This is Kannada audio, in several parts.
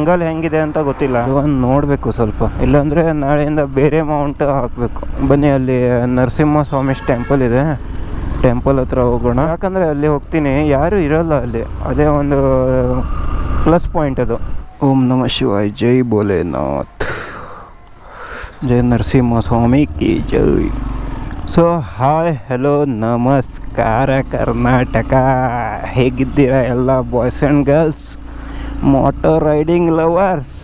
ಆ್ಯಂಗಲ್ ಹೆಂಗಿದೆ ಅಂತ ಗೊತ್ತಿಲ್ಲ, ಒಂದು ನೋಡಬೇಕು ಸ್ವಲ್ಪ, ಇಲ್ಲಾಂದರೆ ನಾಳೆಯಿಂದ ಬೇರೆ ಮೌಂಟ್ ಹಾಕಬೇಕು. ಬನ್ನಿ, ಅಲ್ಲಿ ನರಸಿಂಹಸ್ವಾಮಿ ಟೆಂಪಲ್ ಇದೆ, ಟೆಂಪಲ್ ಹತ್ರ ಹೋಗೋಣ. ಯಾಕಂದರೆ ಅಲ್ಲಿ ಹೋಗ್ತೀನಿ, ಯಾರೂ ಇರೋಲ್ಲ ಅಲ್ಲಿ, ಅದೇ ಒಂದು ಪ್ಲಸ್ ಪಾಯಿಂಟ್ ಅದು. ಓಂ ನಮಃ ಶಿವಾಯ, ಜೈ ಭೋಲೆನಾಥ್, ಜೈ ನರಸಿಂಹಸ್ವಾಮಿ ಕಿ ಜೈ. ಸೊ ಹಾಯ್, ಹಲೋ, ನಮಸ್ಕಾರ ಕರ್ನಾಟಕ. ಹೇಗಿದ್ದೀರಾ ಎಲ್ಲ boys and girls, moto riding lovers?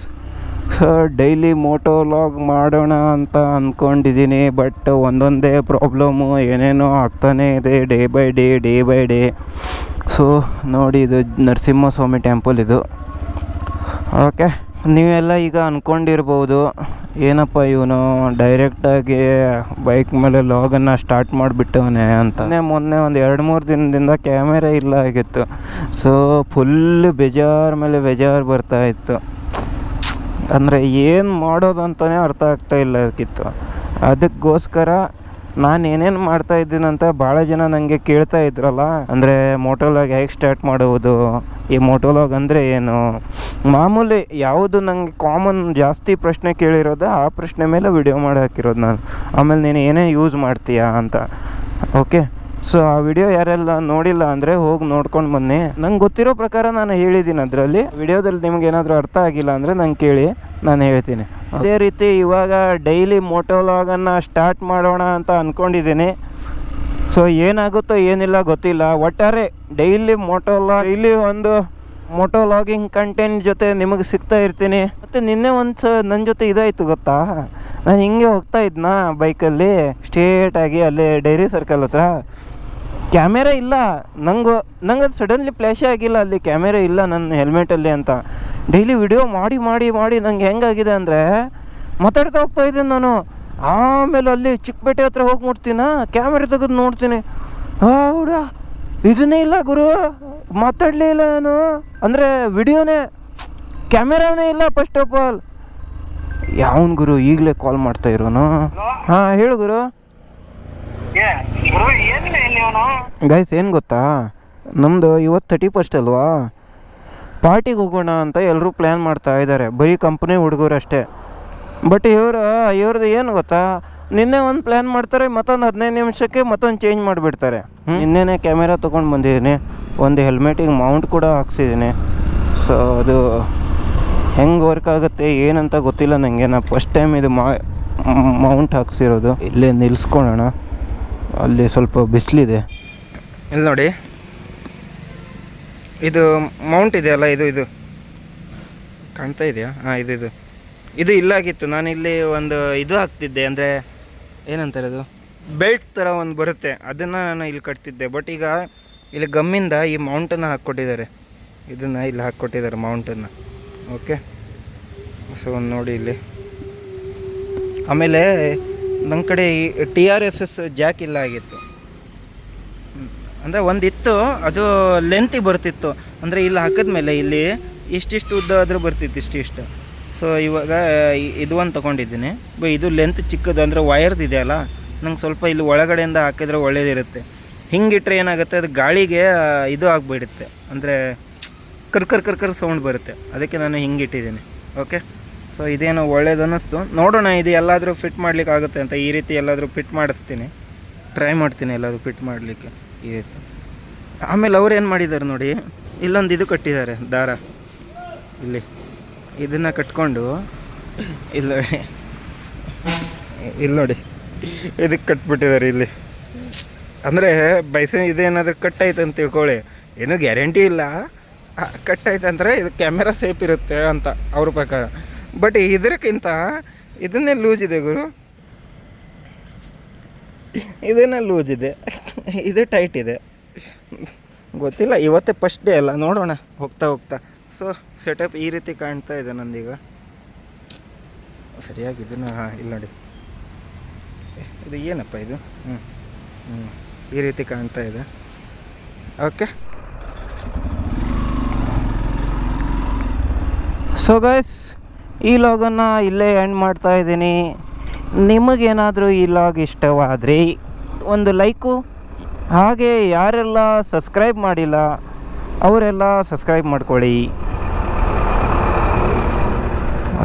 So daily moto vlog ಮಾಡೋಣ ಅಂತ ಅಂದ್ಕೊಂಡಿದ್ದೀನಿ, ಬಟ್ ಒಂದೊಂದೇ ಪ್ರಾಬ್ಲಮ್ಮು ಏನೇನೋ ಆಗ್ತಾನೇ ಇದೆ ಡೇ ಬೈ ಡೇ. ಸೊ ನೋಡಿ, ಇದು ನರಸಿಂಹಸ್ವಾಮಿ ಟೆಂಪಲ್ ಇದು. ಓಕೆ, ನೀವೆಲ್ಲ ಈಗ ಅಂದ್ಕೊಂಡಿರ್ಬೋದು, ಏನಪ್ಪ ಇವನು ಡೈರೆಕ್ಟಾಗಿ ಬೈಕ್ ಮೇಲೆ ಲಾಗನ್ನು ಸ್ಟಾರ್ಟ್ ಮಾಡಿಬಿಟ್ಟವನೇ ಅಂತ. ಮೊನ್ನೆ ಒಂದು 2-3 ದಿನದಿಂದ ಕ್ಯಾಮೆರಾ ಇಲ್ಲ ಆಗಿತ್ತು. ಸೊ ಫುಲ್ ಬೇಜಾರು ಮೇಲೆ ಬೇಜಾರು ಬರ್ತಾಯಿತ್ತು. ಅಂದರೆ ಏನು ಮಾಡೋದು ಅಂತಲೇ ಅರ್ಥ ಆಗ್ತಾಯಿಲ್ಲ ಅದಕ್ಕಿತ್ತು. ಅದಕ್ಕೋಸ್ಕರ ನಾನು ಏನೇನು ಮಾಡ್ತಾಯಿದ್ದೀನಂತ ಭಾಳ ಜನ ನನಗೆ ಕೇಳ್ತಾ ಇದ್ರಲ್ಲ, ಅಂದರೆ ಮೋಟೋಲಾಗ್ ಹೇಗೆ ಸ್ಟಾರ್ಟ್ ಮಾಡುವುದು, ಈ ಮೋಟೋಲಾಗ್ ಅಂದರೆ ಏನು, ಮಾಮೂಲಿ ಯಾವುದು ನನಗೆ ಕಾಮನ್ ಜಾಸ್ತಿ ಪ್ರಶ್ನೆ ಕೇಳಿರೋದು, ಆ ಪ್ರಶ್ನೆ ಮೇಲೆ ವಿಡಿಯೋ ಮಾಡಿ ಹಾಕಿರೋದು ನಾನು. ಆಮೇಲೆ ನೀನು ಏನೇ ಯೂಸ್ ಮಾಡ್ತೀಯಾ ಅಂತ. ಓಕೆ, ಸೊ ಆ ವಿಡಿಯೋ ಯಾರೆಲ್ಲ ನೋಡಿಲ್ಲ ಅಂದರೆ ಹೋಗಿ ನೋಡ್ಕೊಂಡು ಬನ್ನಿ. ನಂಗೆ ಗೊತ್ತಿರೋ ಪ್ರಕಾರ ನಾನು ಹೇಳಿದ್ದೀನಿ ಅದರಲ್ಲಿ. ವಿಡಿಯೋದಲ್ಲಿ ನಿಮ್ಗೆ ಏನಾದರೂ ಅರ್ಥ ಆಗಿಲ್ಲ ಅಂದರೆ ನಂಗೆ ಕೇಳಿ, ನಾನು ಹೇಳ್ತೀನಿ. ಅದೇ ರೀತಿ ಇವಾಗ ಡೈಲಿ ಮೋಟೋಲಾಗನ್ನು ಸ್ಟಾರ್ಟ್ ಮಾಡೋಣ ಅಂತ ಅಂದ್ಕೊಂಡಿದ್ದೀನಿ. ಸೊ ಏನಾಗುತ್ತೋ ಏನಿಲ್ಲ ಗೊತ್ತಿಲ್ಲ, ಒಟ್ಟಾರೆ ಡೈಲಿ ಇಲ್ಲಿ ಒಂದು ಮೋಟೋಲಾಗಿಂಗ್ ಕಂಟೆಂಟ್ ಜೊತೆ ನಿಮಗೆ ಸಿಗ್ತಾ ಇರ್ತೀನಿ. ಮತ್ತು ನಿನ್ನೆ ನನ್ನ ಜೊತೆ ಇದಾಯಿತು ಗೊತ್ತಾ, ನಾನು ಹಿಂಗೆ ಹೋಗ್ತಾ ಇದ್ನಾ ಬೈಕಲ್ಲಿ ಸ್ಟ್ರೇಟಾಗಿ ಅಲ್ಲಿ ಡೈರಿ ಸರ್ಕಲ್ ಹತ್ರ. ಕ್ಯಾಮೆರಾ ಇಲ್ಲ, ನಂಗೆ ಅದು ಸಡನ್ಲಿ ಫ್ಲ್ಯಾಶೇ ಆಗಿಲ್ಲ ಅಲ್ಲಿ ಕ್ಯಾಮೆರಾ ಇಲ್ಲ ನನ್ನ ಹೆಲ್ಮೆಟಲ್ಲಿ ಅಂತ. ಡೈಲಿ ವಿಡಿಯೋ ಮಾಡಿ ನಂಗೆ ಹೆಂಗಾಗಿದೆ ಅಂದರೆ ಮಾತಾಡ್ತಾ ಹೋಗ್ತಾ ಇದ್ದೀನಿ ನಾನು. ಆಮೇಲೆ ಅಲ್ಲಿ ಚಿಕ್ಕಪೇಟೆ ಹತ್ರ ಹೋಗಿ ಮುಟ್ತೀನ, ಕ್ಯಾಮೆರಾ ತೆಗೆದು ನೋಡ್ತೀನಿ, ಹೌಡ ಇದನ್ನೇ ಇಲ್ಲ ಗುರು, ಮಾತಾಡಲೇ ಇಲ್ಲ ನಾನು. ಅಂದರೆ ವಿಡಿಯೋನೇ, ಕ್ಯಾಮೆರಾನೇ ಇಲ್ಲ ಫಸ್ಟ್ ಆಫ್ ಆಲ್. ಯಾವನ್ ಗುರು ಈಗಲೇ ಕಾಲ್ ಮಾಡ್ತಾ ಇರೋನು? ಹಾಂ ಹೇಳು ಗುರು. ಗೈಸ್ ಏನು ಗೊತ್ತಾ, ನಮ್ಮದು ಇವತ್ತು 31 ಅಲ್ವಾ, ಪಾರ್ಟಿಗೆ ಹೋಗೋಣ ಅಂತ ಎಲ್ಲರೂ ಪ್ಲ್ಯಾನ್ ಮಾಡ್ತಾ ಇದ್ದಾರೆ, ಬರೀ ಕಂಪ್ನಿ ಹುಡುಗರು ಅಷ್ಟೇ. ಬಟ್ ಇವ್ರದ್ದು ಏನು ಗೊತ್ತಾ, ನಿನ್ನೆ ಒಂದು ಪ್ಲ್ಯಾನ್ ಮಾಡ್ತಾರೆ, ಮತ್ತೊಂದು 15 ನಿಮಿಷಕ್ಕೆ ಮತ್ತೊಂದು ಚೇಂಜ್ ಮಾಡಿಬಿಡ್ತಾರೆ. ನಿನ್ನೆನೇ ಕ್ಯಾಮೆರಾ ತೊಗೊಂಡು ಬಂದಿದ್ದೀನಿ, ಒಂದು ಹೆಲ್ಮೆಟಿಗೆ ಮೌಂಟ್ ಕೂಡ ಹಾಕ್ಸಿದ್ದೀನಿ. ಸೊ ಅದು ಹೆಂಗೆ ವರ್ಕ್ ಆಗುತ್ತೆ ಏನಂತ ಗೊತ್ತಿಲ್ಲ ನನಗೆ. ನಾನು ಫಸ್ಟ್ ಟೈಮ್ ಇದು ಮೌಂಟ್ ಹಾಕ್ಸಿರೋದು. ಇಲ್ಲೇ ನಿಲ್ಲಿಸ್ಕೊಳ್ಳೋಣ, ಅಲ್ಲಿ ಸ್ವಲ್ಪ ಬಿಸಿಲಿದೆ. ಇಲ್ಲಿ ನೋಡಿ, ಇದು ಮೌಂಟ್ ಇದೆಯಲ್ಲ, ಇದು ಕಾಣ್ತಾ ಇದೆಯಾ? ಹಾಂ, ಇದು ಇಲ್ಲಾಗಿತ್ತು. ನಾನಿಲ್ಲಿ ಒಂದು ಇದು ಹಾಕ್ತಿದ್ದೆ, ಅಂದರೆ ಏನಂತಾರೆ ಅದು, ಬೆಲ್ಟ್ ಥರ ಒಂದು ಬರುತ್ತೆ, ಅದನ್ನು ನಾನು ಇಲ್ಲಿ ಕಟ್ತಿದ್ದೆ. ಬಟ್ ಈಗ ಇಲ್ಲಿ ಗಮ್ಮಿಂದ ಈ ಮೌಂಟನ್ನು ಹಾಕ್ಕೊಟ್ಟಿದ್ದಾರೆ, ಇದನ್ನು ಇಲ್ಲಿ ಹಾಕ್ಕೊಟ್ಟಿದ್ದಾರೆ ಮೌಂಟನ್ನು. ಓಕೆ, ಸೊ ನೋಡಿ ಇಲ್ಲಿ. ಆಮೇಲೆ ನನ್ನ ಕಡೆ ಈ TRSS ಜಾಕ್ ಇಲ್ಲ ಆಗಿತ್ತು, ಅಂದರೆ ಒಂದಿತ್ತು, ಅದು ಲೆಂತಿಗೆ ಬರ್ತಿತ್ತು. ಅಂದರೆ ಇಲ್ಲಿ ಹಾಕಿದ್ಮೇಲೆ ಇಲ್ಲಿ ಇಷ್ಟಿಷ್ಟು ಉದ್ದ ಆದರೂ ಬರ್ತಿತ್ತು, ಇಷ್ಟಿಷ್ಟು. ಸೊ ಇವಾಗ ಇದು ಒಂದು ತೊಗೊಂಡಿದ್ದೀನಿ. ಇದು ಲೆಂತ್ ಚಿಕ್ಕದು, ಅಂದರೆ ವಯರ್ದು ಇದೆಯಲ್ಲ, ನಂಗೆ ಸ್ವಲ್ಪ ಇಲ್ಲಿ ಒಳಗಡೆಯಿಂದ ಹಾಕಿದ್ರೆ ಒಳ್ಳೇದಿರುತ್ತೆ. ಹಿಂಗಿಟ್ರೆ ಏನಾಗುತ್ತೆ, ಅದು ಗಾಳಿಗೆ ಇದು ಆಗಿಬಿಡುತ್ತೆ, ಅಂದರೆ ಕರ್ಕರ್ ಸೌಂಡ್ ಬರುತ್ತೆ. ಅದಕ್ಕೆ ನಾನು ಹಿಂಗಿಟ್ಟಿದ್ದೀನಿ. ಓಕೆ, ಸೊ ಇದೇನೋ ಒಳ್ಳೇದು ಅನ್ನಿಸ್ತು. ನೋಡೋಣ ಇದು ಎಲ್ಲಾದರೂ ಫಿಟ್ ಮಾಡಲಿಕ್ಕೆ ಆಗುತ್ತೆ ಅಂತ. ಈ ರೀತಿ ಎಲ್ಲಾದರೂ ಫಿಟ್ ಮಾಡಿಸ್ತೀನಿ, ಟ್ರೈ ಮಾಡ್ತೀನಿ ಎಲ್ಲಾದರೂ ಫಿಟ್ ಮಾಡಲಿಕ್ಕೆ ಈ ರೀತಿ. ಆಮೇಲೆ ಅವ್ರು ಏನು ಮಾಡಿದ್ದಾರೆ ನೋಡಿ, ಇಲ್ಲೊಂದು ಇದು ಕಟ್ಟಿದ್ದಾರೆ ದಾರ, ಇಲ್ಲಿ ಇದನ್ನು ಕಟ್ಕೊಂಡು ಇಲ್ಲಿ ನೋಡಿ ಇದಕ್ಕೆ ಕಟ್ಬಿಟ್ಟಿದ್ದಾರೆ ಇಲ್ಲಿ. ಅಂದರೆ ಇದೇನಾದರೂ ಕಟ್ಟಾಯ್ತು ಅಂತ ತಿಳ್ಕೊಳ್ಳಿ, ಏನೂ ಗ್ಯಾರಂಟಿ ಇಲ್ಲ, ಕಟ್ಟಾಯ್ತು ಅಂದರೆ ಇದು ಕ್ಯಾಮೆರಾ ಸೇಫ್ ಇರುತ್ತೆ ಅಂತ ಅವ್ರ ಪ್ರಕಾರ. ಬಟ್ ಇದಕ್ಕಿಂತ ಇದನ್ನೇ ಲೂಸ್ ಇದೆ ಗುರು, ಇದನ್ನೇ ಲೂಸ್ ಇದೆ, ಇದು ಟೈಟ್ ಇದೆ. ಗೊತ್ತಿಲ್ಲ, ಇವತ್ತೇ ಫಸ್ಟ್ ಡೇ ಅಲ್ಲ, ನೋಡೋಣ ಹೋಗ್ತಾ. ಸೊ ಸೆಟಪ್ ಈ ರೀತಿ ಕಾಣ್ತಾ ಇದೆ ನಂದೀಗ. ಸರಿಯಾಗಿ ಇದನ್ನು ಇಲ್ಲಿ ನೋಡಿ, ಇದು ಏನಪ್ಪ ಇದು, ಈ ರೀತಿ ಕಾಣ್ತಾ ಇದೆ. ಓಕೆ, ಸೊ ಗೈಸ್, ಈ ಲಾಗನ್ನು ಇಲ್ಲೇ ಎಂಡ್ ಮಾಡ್ತಾ ಇದ್ದೀನಿ. ನಿಮಗೇನಾದರೂ ಈ ಲಾಗ್ ಇಷ್ಟವಾದರೆ ಒಂದು ಲೈಕು, ಹಾಗೆ ಯಾರೆಲ್ಲ ಸಬ್ಸ್ಕ್ರೈಬ್ ಮಾಡಿಲ್ಲ ಅವರೆಲ್ಲ ಸಬ್ಸ್ಕ್ರೈಬ್ ಮಾಡ್ಕೊಳ್ಳಿ.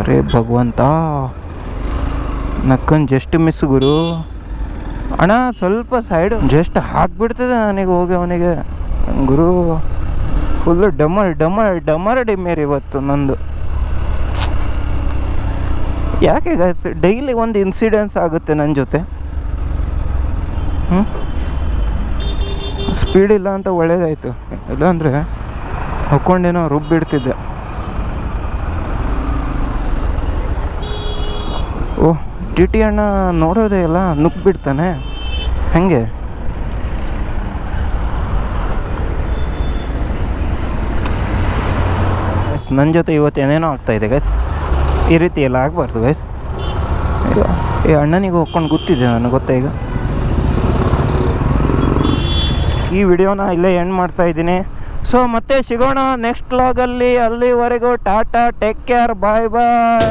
ಅರೆ ಭಗವಂತ, ನಕ್ಕನ್ ಜಸ್ಟ್ ಮಿಸ್ ಗುರು. ಅಣ್ಣ ಸ್ವಲ್ಪ ಸೈಡ್ ಜಸ್ಟ್ ಹಾಕ್ಬಿಡ್ತದೆ ನನಗೆ ಹೋಗಿ ಅವನಿಗೆ. ಗುರು ಫುಲ್ಲು ಡಮರ್ ಡಿಮೇರ್ ಇವತ್ತು ನಂದು. ಯಾಕೆ ಗೈಸ್ ಡೈಲಿ ಒಂದು ಇನ್ಸಿಡೆನ್ಸ್ ಆಗುತ್ತೆ ನನ್ನ ಜೊತೆ. ಸ್ಪೀಡ್ ಇಲ್ಲ ಅಂತ ಒಳ್ಳೇದಾಯಿತು, ಇಲ್ಲಾಂದರೆ ಹೊಕ್ಕೊಂಡೇನೋ ರುಬ್ಬಿಡ್ತಿದ್ದೆ. ಓಹ್ ಟಿ ಟಿ ಅಣ್ಣ ನೋಡೋದೇ ಇಲ್ಲ, ನುಗ್ಗಿಬಿಡ್ತಾನೆ ಹಾಗೆ. ನನ್ನ ಜೊತೆ ಇವತ್ತು ಏನೇನೋ ಆಗ್ತಾಯಿದೆ ಗೈಸ್. ಈ ರೀತಿ ಎಲ್ಲ ಆಗಬಾರ್ದು ಗೈಸ್. ಈಗ ಈ ಅಣ್ಣನಿಗೆ ಹೋಗ್ಕೊಂಡು ಗೊತ್ತಿದೆ ನನಗೆ, ಗೊತ್ತಾ. ಈಗ ಈ ವಿಡಿಯೋನ ಇಲ್ಲೇ ಎಂಡ್ ಮಾಡ್ತಾಯಿದ್ದೀನಿ. ಸೊ ಮತ್ತೆ ಸಿಗೋಣ ನೆಕ್ಸ್ಟ್ ವ್ಲಾಗಲ್ಲಿ. ಅಲ್ಲಿವರೆಗೂ ಟಾಟಾ, ಟೇಕ್ ಕೇರ್, ಬಾಯ್ ಬಾಯ್.